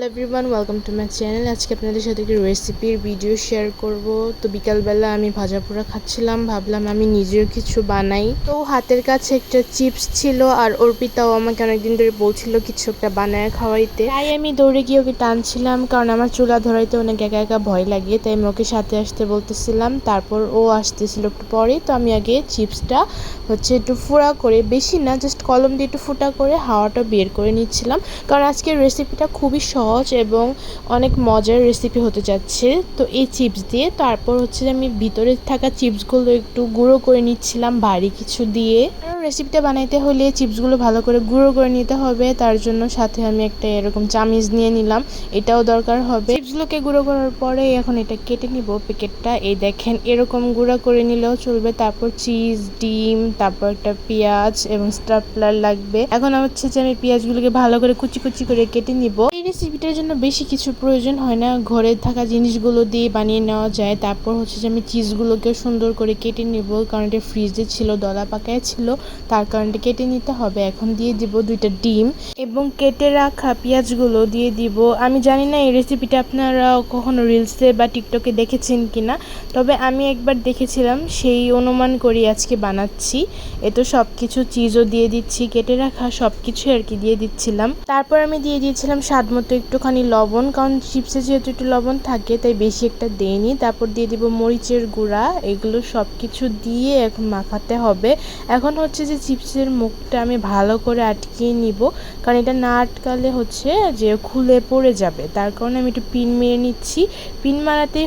Hello everyone, welcome to my channel. আজকে আপনাদের সাথে একটি রেসিপির ভিডিও শেয়ার করব। তো বিকালবেলা আমি ভাজা পোড়া খাচ্ছিলাম, ভাবলাম আমি নিজেও কিছু বানাই। তো হাতের কাছে একটা চিপস ছিল, আর অর্পিতাও আমাকে অনেকদিন ধরে বলছিল কিছু একটা বানায় খাওয়াইতে। তাই আমি দৌড়ে গিয়ে ওকে টানছিলাম, কারণ আমার চুলা ধরাইতে অনেক একা একা ভয় লাগে। তাই আমি ওকে সাথে আসতে বলতেছিলাম, তারপর ও আসতেছিল একটু পরে। তো আমি আগে চিপসটা একটু ফুটা করে, বেশি না, জাস্ট কলম দিয়ে একটু ফুটা করে হাওয়াটা বের করে নিচ্ছিলাম, কারণ আজকের রেসিপিটা খুবই সহজ এবং অনেক মজার রেসিপি হতে যাচ্ছে। তো এই চিপস দিয়ে তারপর যে আমি ভিতরে থাকা চিপসগুলো একটু গুঁড়ো করে নিচ্ছিলাম ভারী কিছু দিয়ে। রেসিপিটা বানাইতে হলে চিপসগুলো ভালো করে গুঁড়ো করে নিতে হবে, তার জন্য সাথে আমি একটা এরকম চামিচ নিয়ে নিলাম, এটাও দরকার হবে। চিপসগুলোকে গুঁড়ো করার পরে এখন এটা কেটে নিব প্যাকেটটা। এই দেখেন, এরকম গুঁড়া করে নিলেও চলবে। তারপর চিজ, ডিম, তারপর একটা পেঁয়াজ এবং স্টাপলার লাগবে। এখন যে আমি পেঁয়াজগুলোকে ভালো করে কুচি কুচি করে কেটে নিব। এই রেসিপিটার জন্য বেশি কিছু প্রয়োজন হয় না, ঘরে থাকা জিনিসগুলো দিয়ে বানিয়ে নেওয়া যায়। তারপর যে আমি চিজগুলোকে সুন্দর করে কেটে নিব, কারণ এটা ফ্রিজে ছিল, দলা পাকায় ছিল, তার কারণে কেটে নিতে হবে। এখন দিয়ে দিব 2টা ডিম এবং কেটে রাখা পেঁয়াজগুলো দিয়ে দিব। আমি জানি না এই রেসিপিটা আপনারা কখনো রিলসে বা টিকটকে দেখেছেন কিনা, তবে আমি একবার দেখেছিলাম, সেই অনুমান করি আজকে বানাচ্ছি। তো সব কিছু চিজও দিয়ে দিচ্ছি, কেটে রাখা সব কিছু আর কি দিয়ে দিচ্ছিলাম। তারপর আমি দিয়ে দিয়েছিলাম স্বাদ মতো একটুখানি লবণ, কারণ চিপসে যেহেতু একটু লবণ থাকে তাই বেশি একটা দেইনি। তারপর দিয়ে দিব মরিচের গুঁড়া। এগুলো সব কিছু দিয়ে এখন মাখাতে হবে। এখন যে চিপসের মুখটা আমি ভালো করে আটকিয়ে নিব, কারণ এটা না আটকালে যে খুলে পড়ে যাবে। তার কারণে আমি একটু পিন মেরে নিচ্ছি। পিন মারাতেই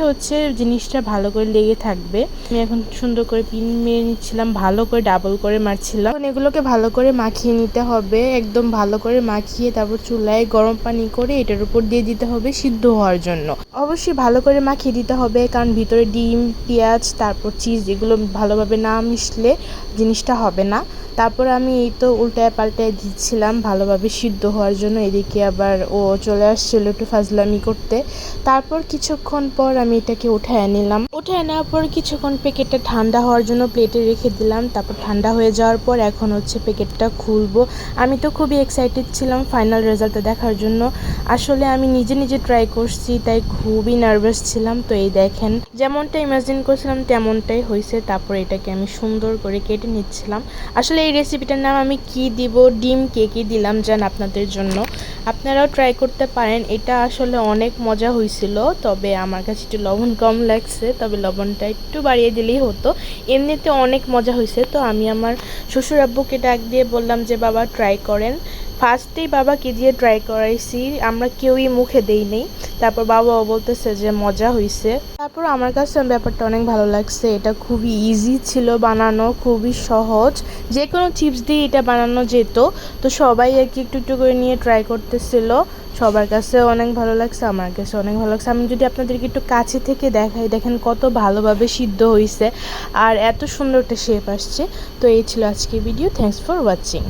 জিনিসটা ভালো করে লেগে থাকবে। আমি এখন সুন্দর করে পিন মেরে নিচ্ছিলাম, ভালো করে ডাবল করে মারছিলাম। এখন এগুলোকে ভালো করে মাখিয়ে নিতে হবে, একদম ভালো করে মাখিয়ে তারপর চুলায় গরম পানি করে এটার উপর দিয়ে দিতে হবে সিদ্ধ হওয়ার জন্য। অবশ্যই ভালো করে মাখিয়ে দিতে হবে, কারণ ভিতরে ডিম, পেঁয়াজ, তারপর চিজ এগুলো ভালোভাবে না মিশলে জিনিসটা হবে না। তারপর আমি উল্টায় পাল্টায় দিচ্ছিলাম ভালোভাবে সিদ্ধ হওয়ার জন্য। এদিকে আবার ও চলে আসছিল একটু ফাজলামি করতে। তারপর কিছুক্ষণ পর আমি এটাকে উঠায় নিলাম। উঠায় নেওয়ার পর কিছুক্ষণ প্যাকেটটা ঠান্ডা হওয়ার জন্য প্লেটে রেখে দিলাম। তারপর ঠান্ডা হয়ে যাওয়ার পর এখন প্যাকেটটা খুলবো। আমি তো খুবই এক্সাইটেড ছিলাম ফাইনাল রেজাল্টটা দেখার জন্য। আসলে আমি নিজে ট্রাই করছি, তাই খুবই নার্ভাস ছিলাম। তো এই দেখেন, যেমনটা ইমাজিন করছিলাম তেমনটাই হয়েছে। তারপর এটাকে আমি সুন্দর করে কেটে নিচ্ছিলাম। আসলে এই রেসিপিটার নাম আমি কি দিব, ডিম কেকই দিলাম জান আপনাদের জন্য। আপনারাও ট্রাই করতে পারেন। এটা আসলে অনেক মজা হয়েছিল, তবে আমার কাছে একটু লবণ কম লাগছে, তবে লবণটা একটু বাড়িয়ে দিলেই হতো। এমনিতে অনেক মজা হয়েছে। তো আমি আমার শ্বশুর আব্বুকে ডাক দিয়ে বললাম যে বাবা ট্রাই করেন। ফার্স্টেই বাবাকে দিয়ে ট্রাই করাইছি, আমরা কেউই মুখে দেই নেই। তারপর বাবাও বলতেছে যে মজা হয়েছে। তারপর আমার কাছে ব্যাপারটা অনেক ভালো লাগছে। এটা খুবই ইজি ছিল বানানো, খুবই সহজ, যে কোনো চিপস দিয়ে এটা বানানো যেত। তো সবাই আর কি একটু একটু করে নিয়ে ট্রাই করতেছিল। সবার কাছে অনেক ভালো লাগছে, আমার কাছে অনেক ভালো লাগছে। আমি যদি আপনাদেরকে একটু কাছে থেকে দেখাই, দেখেন কত ভালোভাবে সিদ্ধ হয়েছে আর এত সুন্দর একটা শেপ আসছে। তো এই ছিল আজকের ভিডিও। Thanks for watching.